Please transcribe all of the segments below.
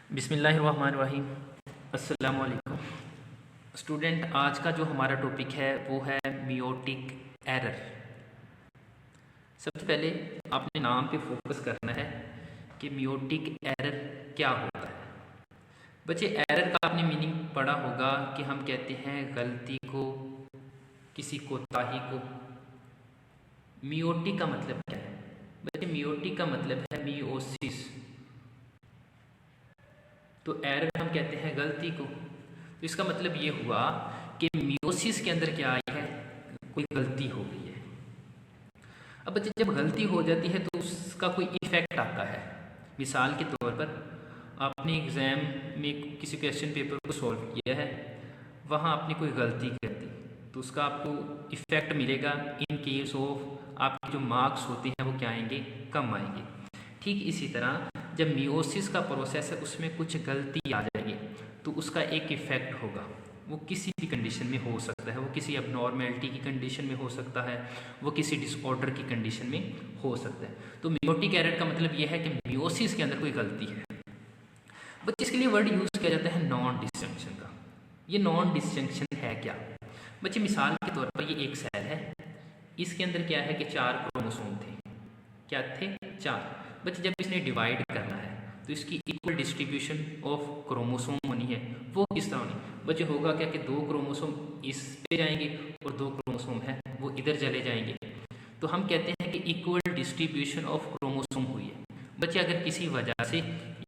बिस्मिल्लाहिर्रहमानिर्रहीम। अस्सलामु अलैकुम स्टूडेंट। आज का जो हमारा टॉपिक है वो है मियोटिक एरर। सबसे पहले आपने नाम पे फोकस करना है कि मियोटिक एरर क्या होता है। बच्चे, एरर का आपने मीनिंग पढ़ा होगा कि हम कहते हैं गलती को, किसी कोताही को। मियोटिक का मतलब क्या है बच्चे? मियोटिक का मतलब है मियोसिस। तो एरर हम कहते हैं गलती को। तो इसका मतलब ये हुआ कि मियोसिस के अंदर क्या आई है, कोई गलती हो गई है। अब बच्चे, जब गलती हो जाती है तो उसका कोई इफेक्ट आता है। मिसाल के तौर पर आपने एग्ज़ाम में किसी क्वेश्चन पेपर को सॉल्व किया है, वहाँ आपने कोई गलती कर दी तो उसका आपको इफ़ेक्ट मिलेगा। इन केस ऑफ आपके जो मार्क्स होते हैं वो क्या आएंगे, कम आएंगे। ठीक इसी तरह जब मियोसिस का प्रोसेस है उसमें कुछ गलती आ जाएगी तो उसका एक इफ़ेक्ट होगा। वो किसी भी कंडीशन में हो सकता है, वो किसी अबनॉर्मेलिटी की कंडीशन में हो सकता है, वो किसी डिसऑर्डर की कंडीशन में हो सकता है। तो मियोटिक एरर का मतलब ये है कि मियोसिस के अंदर कोई गलती है। बट इसके लिए वर्ड यूज़ किया जाता है नॉन डिस्जंक्शन का। ये नॉन डिस्जंक्शन है क्या बच्चे? मिसाल के तौर पर ये एक सेल है, इसके अंदर क्या है कि 4 क्रोमोसोम थे। क्या थे? 4। बच्चे, जब इसने डिवाइड करना है तो इसकी इक्वल डिस्ट्रीब्यूशन ऑफ क्रोमोसोम होनी है। वो किस तरह होनी बच्चे? होगा क्या कि 2 क्रोमोसोम इस पे जाएंगे और 2 क्रोमोसोम है वो इधर चले जाएंगे। तो हम कहते हैं कि इक्वल डिस्ट्रीब्यूशन ऑफ क्रोमोसोम हुई है। बच्चे, अगर किसी वजह से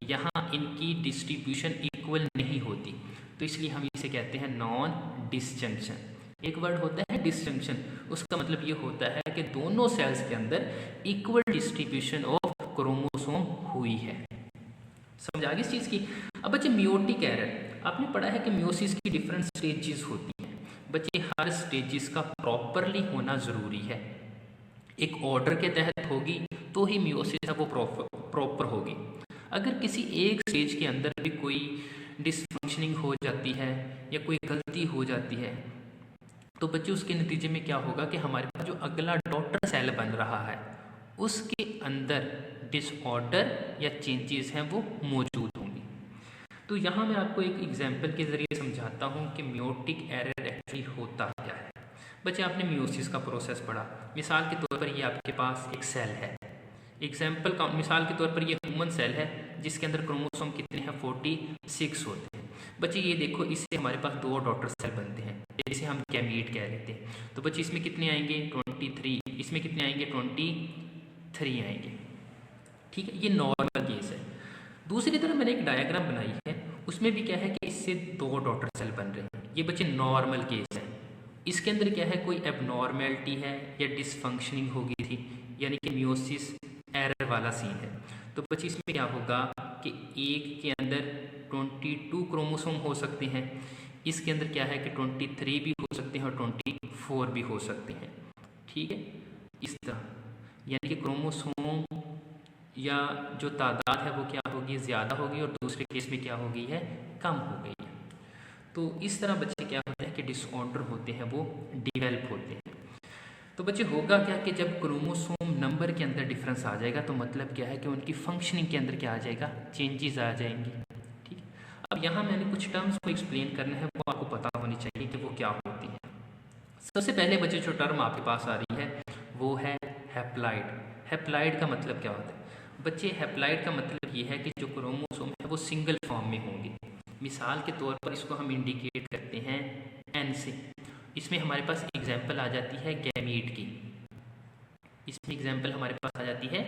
यहाँ इनकी डिस्ट्रीब्यूशन इक्वल नहीं होती तो इसलिए हम इसे कहते हैं नॉन डिसजंक्शन। एक वर्ड होता है डिसजंक्शन, उसका मतलब ये होता है कि दोनों सेल्स के अंदर इक्वल डिस्ट्रीब्यूशन ऑफ क्रोमोसोम हुई है। समझ आ गई इस चीज़ की? अब बच्चे, मियोटिक एरर आपने पढ़ा है कि मियोसिस की डिफरेंट स्टेजेस होती हैं। बच्चे, हर स्टेजेस का प्रॉपरली होना ज़रूरी है। एक ऑर्डर के तहत होगी तो ही मियोसिस है वो प्रॉपर होगी। अगर किसी एक स्टेज के अंदर भी कोई डिसफंक्शनिंग हो जाती है या कोई गलती हो जाती है तो बच्चे उसके नतीजे में क्या होगा कि हमारे पास जो अगला डॉटर सेल बन रहा है उसके अंदर डिसऑर्डर या चेंजेस हैं वो मौजूद होंगी। तो यहाँ मैं आपको एक एग्जांपल के ज़रिए समझाता हूँ कि मियोटिक एरर एक्चुअली होता क्या है। बच्चे, आपने मियोसिस का प्रोसेस पढ़ा। मिसाल के तौर पर ये आपके पास एक सेल है। एग्जाम्पल का मिसाल के तौर पर ये ह्यूमन सेल है जिसके अंदर क्रोमोसोम कितने हैं? 46 होते हैं। बच्चे, ये देखो, इससे हमारे पास 2 डॉटर सेल बनते हैं जिसे हम गैमीट कह लेते हैं। तो बच्चे, इसमें कितने आएंगे? 23। इसमें कितने आएंगे? 23 आएंगे। ठीक है, ये नॉर्मल केस है। दूसरी तरफ मैंने एक डायग्राम बनाई है, उसमें भी क्या है कि इससे 2 डॉटर सेल बन रहे हैं। ये बच्चे नॉर्मल केस है। इसके अंदर क्या है, कोई एबनॉर्मेलिटी है या डिसफंक्शनिंग हो गई थी, यानी कि मियोसिस एरर वाला सीन है। तो बच्चे, इसमें क्या होगा कि एक के अंदर 22 क्रोमोसोम हो सकते हैं, इसके अंदर क्या है कि 23 भी हो सकते हैं और 24 भी हो सकते हैं। ठीक है, इस तरह यानी कि क्रोमोसोम या जो तादाद है वो क्या होगी, ज़्यादा होगी, और दूसरे केस में क्या हो गई है, कम हो गई है। तो इस तरह बच्चे क्या होते हैं कि डिसऑर्डर होते हैं वो डिवेल्प होते हैं। तो बच्चे, होगा क्या कि जब क्रोमोसोम नंबर के अंदर डिफरेंस आ जाएगा तो मतलब क्या है कि उनकी फंक्शनिंग के अंदर क्या आ जाएगा, चेंजेस आ जाएंगी। ठीक। अब यहाँ मैंने कुछ टर्म्स को एक्सप्लेन करना है, वो आपको पता होनी चाहिए कि वो क्या होती है। सबसे पहले बच्चे, जो टर्म आपके पास आ रही है वो है हैप्लाइड। हैप्लाइड का मतलब क्या होता है बच्चे? हैप्लाइड का मतलब ये है कि जो क्रोमोसोम है वो सिंगल फॉर्म में होंगे। मिसाल के तौर पर इसको हम इंडिकेट करते हैं एन से। इसमें हमारे पास एग्जाम्पल आ जाती है गैमीट की। इसमें एग्जाम्पल हमारे पास आ जाती है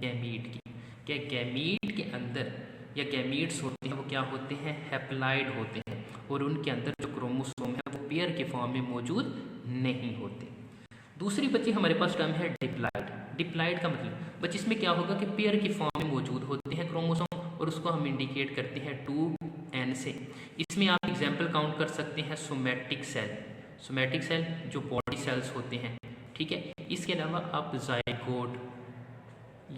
गैमीट की। क्या गैमीट के अंदर या गैमीट्स होते हैं वो क्या होते हैं, हैप्लाइड होते हैं, और उनके अंदर जो क्रोमोसोम है वो पेयर के फॉर्म में मौजूद नहीं होते। दूसरी बच्ची हमारे पास टर्म है डिप्लाइड। डिप्लाइड का मतलब बच्चे, इसमें क्या होगा कि पेयर के फॉर्म में मौजूद होते हैं क्रोमोसोम, और उसको हम इंडिकेट करते हैं 2n से। इसमें आप एग्जाम्पल काउंट कर सकते हैं सोमैटिक सेल। सोमैटिक सेल जो बॉडी सेल्स होते हैं, ठीक है। इसके अलावा आप जाइगोट,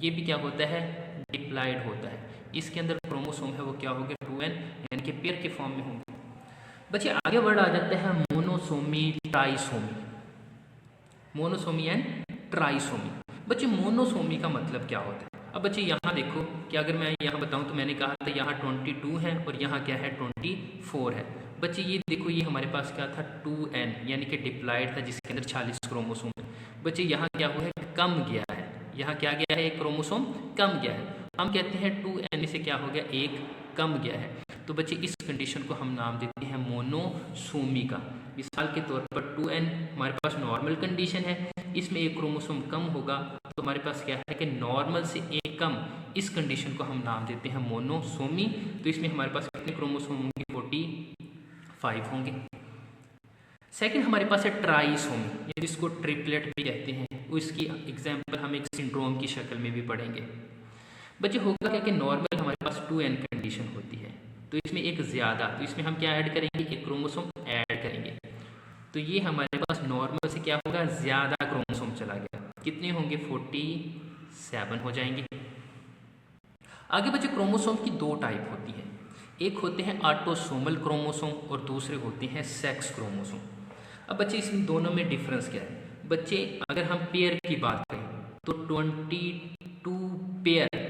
ये भी क्या होता है, डिप्लाइड होता है। इसके अंदर क्रोमोसोम है वो क्या होंगे, 2n, यानी कि पेयर के फॉर्म में होंगे। बच्चे, आगे वर्ड आ जाते हैं monosomy, trisomy. Monosomy and trisomy. बच्चे, मोनोसोमी का मतलब क्या होता है? अब बच्चे यहाँ देखो कि अगर मैं यहाँ बताऊँ तो मैंने कहा था यहाँ 22 है और यहाँ क्या है 24 है। बच्चे ये देखो ये हमारे पास क्या था 2n यानी कि डिप्लॉयड था जिसके अंदर 40 क्रोमोसोम। बच्चे यहाँ क्या हुआ है, कम गया है, यहाँ क्या गया है, एक क्रोमोसोम कम गया है। हम कहते हैं 2n से क्या हो गया, एक कम गया है। तो बच्चे इस कंडीशन को हम नाम देते हैं मोनोसोमी का। मिसाल के तौर पर 2n हमारे पास नॉर्मल कंडीशन है, इसमें एक क्रोमोसोम कम होगा तो हमारे पास क्या है कि नॉर्मल से एक कम, इस कंडीशन को हम नाम देते हैं मोनोसोमी। तो इसमें हमारे पास कितने क्रोमोसोम होंगे, 45 होंगे। सेकंड हमारे पास है ट्राइसोमी, जिसको ट्रिपलेट भी कहते हैं। उसकी एग्जाम्पल हम एक सिंड्रोम की शक्ल में भी पढ़ेंगे। बच्चे होगा क्या कि नॉर्मल हमारे पास 2n कंडीशन होती है, तो इसमें एक ज़्यादा, तो इसमें हम क्या ऐड करेंगे, एक क्रोमोसोम ऐड करेंगे। तो ये हमारे पास नॉर्मल से क्या होगा, ज़्यादा क्रोमोसोम चला गया। कितने होंगे, 47 हो जाएंगे। आगे बच्चे क्रोमोसोम की दो टाइप होती है, एक होते हैं ऑटोसोमल क्रोमोसोम और दूसरे होते हैं सेक्स क्रोमोसोम। अब बच्चे इसमें दोनों में डिफरेंस क्या है। बच्चे अगर हम पेयर की बात करें तो 22 पेयर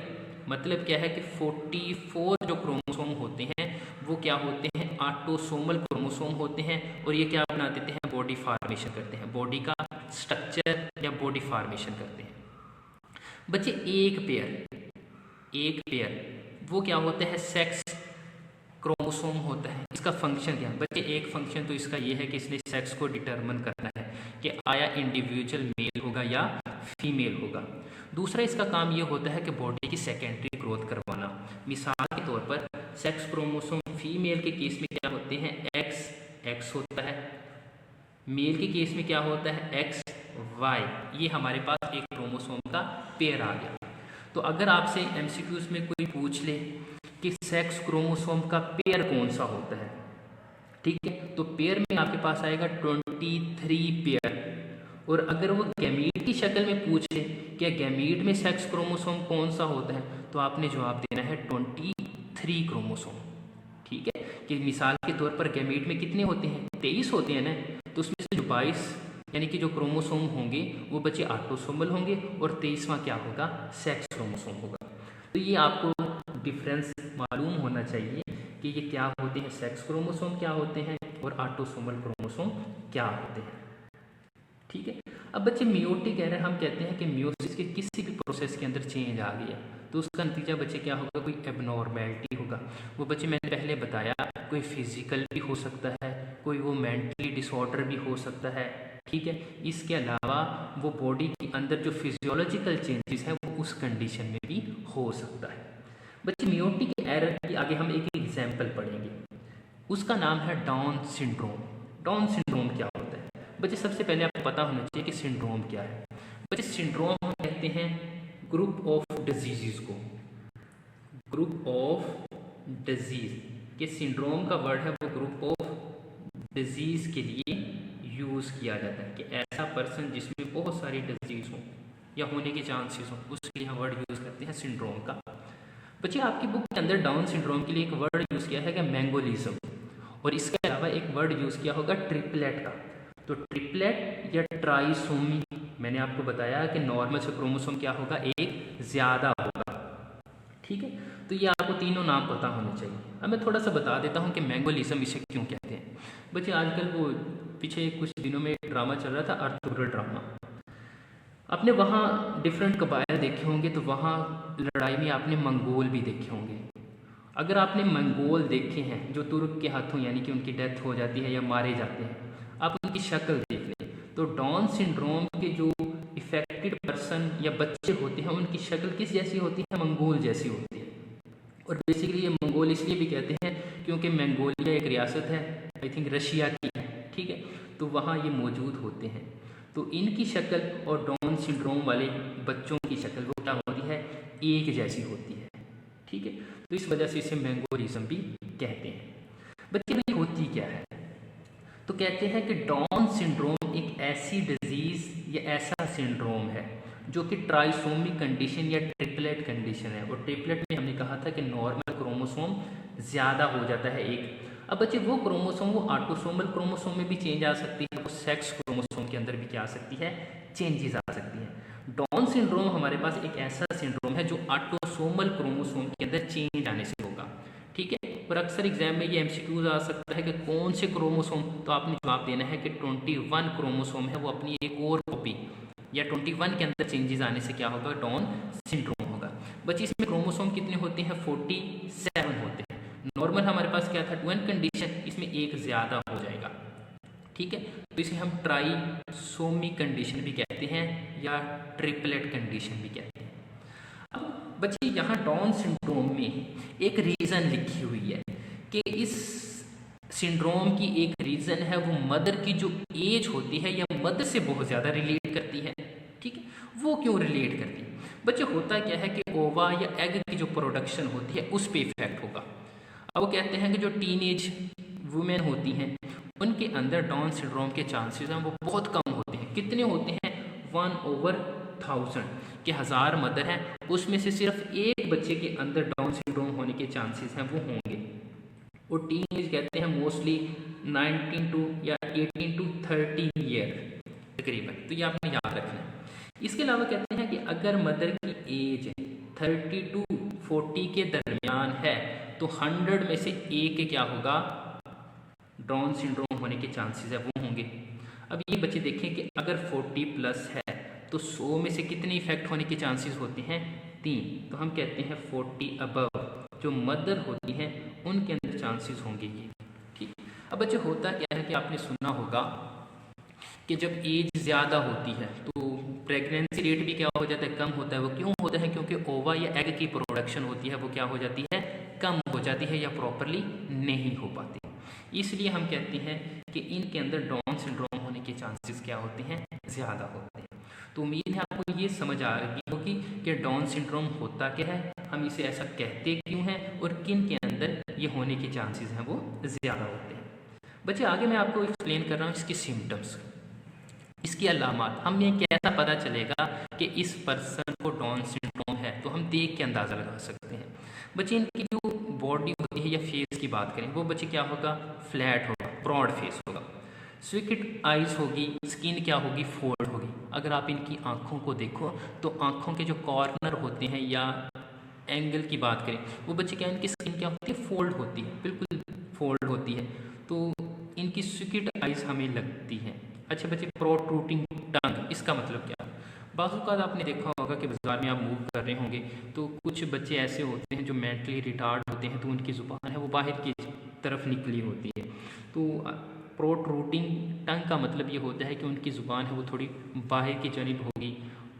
मतलब क्या है कि 44 जो क्रोमोसोम होते हैं वो क्या होते हैं, ऑटोसोमल क्रोमोसोम होते हैं। और ये क्या बना देते हैं, बॉडी फॉर्मेशन करते हैं, बॉडी का स्ट्रक्चर या बॉडी फॉर्मेशन करते हैं। बच्चे एक पेयर वो क्या होता है, सेक्स क्रोमोसोम होता है। इसका फंक्शन क्या है बच्चे, एक फंक्शन तो इसका ये है कि इसने सेक्स को डिटरमिन करना है कि आया इंडिविजुअल मेल होगा या फीमेल होगा। दूसरा इसका काम ये होता है कि बॉडी की सेकेंडरी ग्रोथ करवाना। मिसाल के तौर पर सेक्स क्रोमोसोम फीमेल के केस में क्या होते हैं, एक्स होता है, मेल के केस में क्या होता है, एक्स वाई। ये हमारे पास एक क्रोमोसोम का पेयर आ गया। तो अगर आपसे एमसीक्यूज में कोई पूछ ले कि सेक्स क्रोमोसोम का पेयर कौन सा होता है, ठीक है, तो पेयर में आपके पास आएगा 23 पेयर। और अगर वो गैमीट की शक्ल में पूछे कि गैमीट में सेक्स क्रोमोसोम कौन सा होता है, तो आपने जवाब देना है 23 क्रोमोसोम। ठीक है, कि मिसाल के तौर पर गैमीट में कितने होते हैं, 23 होते हैं ना, तो उसमें से जो 22 यानी कि जो क्रोमोसोम होंगे वो बच्चे ऑटोसोमल होंगे और 23वां क्या होगा, सेक्स क्रोमोसोम होगा। तो ये आपको डिफरेंस मालूम होना चाहिए कि ये क्या होते हैं, सेक्स क्रोमोसोम क्या होते हैं और ऑटोसोमल क्रोमोसोम क्या होते हैं। ठीक है, अब बच्चे मियोटिक एरर हम कहते हैं कि मियोसिस के किसी भी प्रोसेस के अंदर चेंज आ गया तो उसका नतीजा बच्चे क्या होगा, कोई एबनॉर्मेलिटी होगा। वो बच्चे मैंने पहले बताया कोई फिजिकल भी हो सकता है, कोई वो मेंटली डिसऑर्डर भी हो सकता है। ठीक है, इसके अलावा वो बॉडी के अंदर जो फिजियोलॉजिकल चेंजेस हैं वो उस कंडीशन में भी हो सकता है। बच्चे मियोटिक एरर की आगे हम एक एग्जाम्पल पढ़ेंगे, उसका नाम है डाउन सिंड्रोम। डाउन सिंड्रोम क्या होता है बच्चे, सबसे पहले आपको पता होना चाहिए कि सिंड्रोम क्या है। बच्चे सिंड्रोम हम कहते हैं ग्रुप ऑफ डिजीज़ को, ग्रुप ऑफ डिजीज़ के सिंड्रोम का वर्ड है वो ग्रुप ऑफ डिजीज़ के लिए यूज़ किया जाता है कि ऐसा पर्सन जिसमें बहुत सारी डिजीज़ हो या होने के चांसेस हो, उसके लिए हम वर्ड यूज़ करते हैं सिंड्रोम का। बच्चे आपकी बुक के अंदर डाउन सिंड्रोम के लिए एक वर्ड यूज़ किया है कि मैंगोलिज्म, और इसके अलावा एक वर्ड यूज़ किया होगा ट्रिपलेट का। तो ट्रिपलेट या ट्राइसोमी, मैंने आपको बताया कि नॉर्मल से क्रोमोसोम क्या होगा, एक ज़्यादा होगा। ठीक है, तो ये आपको तीनों नाम पता होने चाहिए। अब मैं थोड़ा सा बता देता हूँ कि मैंगोलिज्म इसे क्यों कहते हैं। बच्चे आजकल वो पीछे कुछ दिनों में एक ड्रामा चल रहा था, आर्थुरल ड्रामा, आपने वहाँ डिफरेंट कबाइल देखे होंगे, तो वहाँ लड़ाई में आपने मंगोल भी देखे होंगे। अगर आपने मंगोल देखे हैं जो तुर्क के हाथों यानी कि उनकी डेथ हो जाती है या मारे जाते हैं, आप उनकी शक्ल देख लें तो डाउन सिंड्रोम के जो इफेक्टेड पर्सन या बच्चे होते हैं उनकी शक्ल किस जैसी होती है, मंगोल जैसी होती है। और बेसिकली ये मंगोल इसलिए भी कहते हैं क्योंकि मंगोलिया एक रियासत है, आई थिंक रशिया की है। ठीक है, तो वहाँ ये मौजूद होते हैं। तो इनकी शक्ल और डाउन सिंड्रोम वाले बच्चों की शक्ल वो क्या होती है, एक जैसी होती है। ठीक है, तो इस वजह से इसे मैंगोलिज्म भी कहते हैं। बच्चे भाई होती क्या है, तो कहते हैं कि डाउन सिंड्रोम एक ऐसी डिजीज़ या ऐसा सिंड्रोम है जो कि ट्राइसोमी कंडीशन या ट्रिपलेट कंडीशन है। और ट्रिपलेट में हमने कहा था कि नॉर्मल क्रोमोसोम ज़्यादा हो जाता है एक। अब बच्चे वो क्रोमोसोम वो ऑटोसोमल क्रोमोसोम में भी चेंज आ सकती है, वो सेक्स क्रोमोसोम के अंदर भी क्या आ सकती है, चेंजेस आ सकती हैं। डाउन सिंड्रोम हमारे पास एक ऐसा सिंड्रोम है जो ऑटोसोमल क्रोमोसोम के अंदर चेंज आने से होगा, ठीक है। पर अक्सर एग्जाम में ये एमसीक्यूज आ सकता है कि कौन से क्रोमोसोम, तो आपने जवाब देना है कि 21 क्रोमोसोम है वो अपनी एक और कॉपी या 21 के अंदर चेंजेस आने से क्या होगा, डाउन सिंड्रोम होगा। बच्चे इसमें क्रोमोसोम कितने होते हैं, 47 होते हैं। नॉर्मल हमारे पास क्या था, 1 कंडीशन, इसमें एक ज़्यादा हो जाएगा, ठीक है। तो इसे हम ट्राइसोमी कंडीशन भी कहते हैं या ट्रिपलेट कंडीशन भी कहते हैं। अब बच्चे यहाँ डाउन सिंड्रोम में एक रीज़न लिखी हुई है कि इस सिंड्रोम की एक रीज़न है वो मदर की जो एज होती है या मदर से बहुत ज़्यादा रिलेट करती है, ठीक है। वो क्यों रिलेट करती है बच्चे, होता क्या है कि ओवा या एग की जो प्रोडक्शन होती है उस पर इफेक्ट होगा। अब वो कहते हैं कि जो टीनेज वुमेन होती हैं उनके अंदर डाउन सिंड्रोम के चांसेस हैं वो बहुत कम होते हैं। कितने होते हैं, 1/1000 के 1000 मदर हैं, उसमें से सिर्फ एक बच्चे के अंदर डाउन सिंड्रोम होने के चांसेस हैं वो होंगे। और टीनेज कहते हैं मोस्टली 19 टू या 18 टू 30 ईयर तकरीबन, तो ये आपने याद रखना है। इसके अलावा कहते हैं कि अगर मदर की एज 30 टू 40 के दरमियान है तो 100 में से एक क्या होगा, डाउन सिंड्रोम होने के चांसेस है वो होंगे। अब ये बच्चे देखें कि अगर 40 प्लस है तो 100 में से कितने इफेक्ट होने के चांसेस होते हैं, 3। तो हम कहते हैं 40 अबव जो मदर होती हैं उनके अंदर चांसेस होंगे ये, ठीक। अब बच्चे होता क्या है कि आपने सुना होगा कि जब एज ज़्यादा होती है तो प्रेगनेंसी रेट भी क्या हो जाता है, कम होता है। वो क्यों होता है, क्योंकि ओवा या एग की प्रोडक्शन होती है वो क्या हो जाती है, कम हो जाती है या प्रॉपरली नहीं हो पाती। इसलिए हम कहते हैं कि इनके अंदर डाउन सिंड्रोम होने के चांसेस क्या होते हैं, ज़्यादा होते हैं। तो उम्मीद है आपको ये समझ आ गई होगी कि डाउन सिंड्रोम होता क्या है, हम इसे ऐसा कहते क्यों हैं और किन के अंदर ये होने के चांसेस हैं वो ज़्यादा होते हैं। बच्चे आगे मैं आपको एक्सप्लेन कर रहा हूँ इसकी सिम्टम्स, इसकी अलामात। हमें कैसा पता चलेगा कि इस पर्सन को डाउन सिंड्रोम है, तो हम देख के अंदाज़ा लगा सकते हैं। बच्चे इनकी जो बॉडी होती है या फेस की बात करें, वो बच्चे क्या होगा, फ्लैट होगा, ब्रॉड फेस होगा, स्विकेट आइज होगी, स्किन क्या होगी, फोल्ड होगी। अगर आप इनकी आँखों को देखो तो आँखों के जो कॉर्नर होते हैं या एंगल की बात करें, वो बच्चे क्या, इनकी स्किन क्या होती है, फोल्ड होती है, बिल्कुल फोल्ड होती है। तो इनकी स्विकेट आइज हमें लगती है। अच्छा बच्चे, प्रोट्रूडिंग टंग, इसका मतलब क्या, बाज़ आपने देखा होगा कि बाज़ार में आप मूव कर रहे होंगे तो कुछ बच्चे ऐसे होते हैं जो मेंटली रिटार्ड होते हैं, तो उनकी ज़ुबान है वो बाहर की तरफ निकली होती है। तो प्रोट्रूडिंग टंग का मतलब ये होता है कि उनकी ज़ुबान है वो थोड़ी बाहर की जानिब होगी,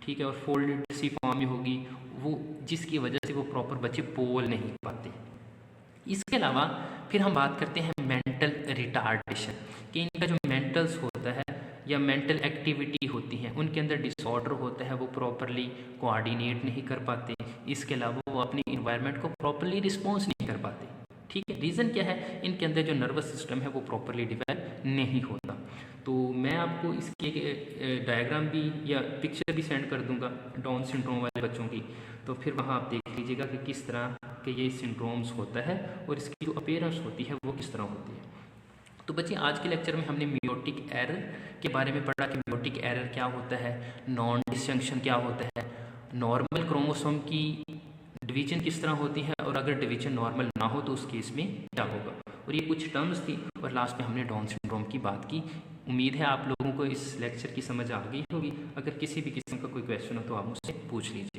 ठीक है, और फोल्डेड सी फॉर्म में होगी, वो जिसकी वजह से वो प्रॉपर बच्चे बोल नहीं पाते। इसके अलावा फिर हम बात करते हैं मेंटल रिटार्डेशन, कि इनका जो मेंटल्स होता है या मेंटल एक्टिविटी होती हैं उनके अंदर डिसऑर्डर होता है, वो प्रॉपरली कोऑर्डिनेट नहीं कर पाते। इसके अलावा वो अपनी इन्वायरमेंट को प्रॉपरली रिस्पॉन्स नहीं कर पाते, ठीक है। रीज़न क्या है, इनके अंदर जो नर्वस सिस्टम है वो प्रॉपरली डेवलप नहीं होता। तो मैं आपको इसके डायग्राम भी या पिक्चर भी सेंड कर दूंगा डाउन सिंड्रोम वाले बच्चों की, तो फिर वहाँ आप देख लीजिएगा कि किस तरह के ये सिंड्रोम्स होता है और इसकी जो अपीयरेंस होती है वो किस तरह होती है। तो बच्चे आज के लेक्चर में हमने मियोटिक एरर के बारे में पढ़ा कि मियोटिक एरर क्या होता है, नॉन डिसजंक्शन क्या होता है, नॉर्मल क्रोमोसोम की डिवीजन किस तरह होती है, और अगर डिवीजन नॉर्मल ना हो तो उस केस में क्या होगा, और ये कुछ टर्म्स थी, और लास्ट में हमने डाउन सिंड्रोम की बात की। उम्मीद है आप लोगों को इस लेक्चर की समझ आ गई होगी। अगर किसी भी किस्म का कोई क्वेश्चन हो तो आप मुझसे पूछ लीजिए।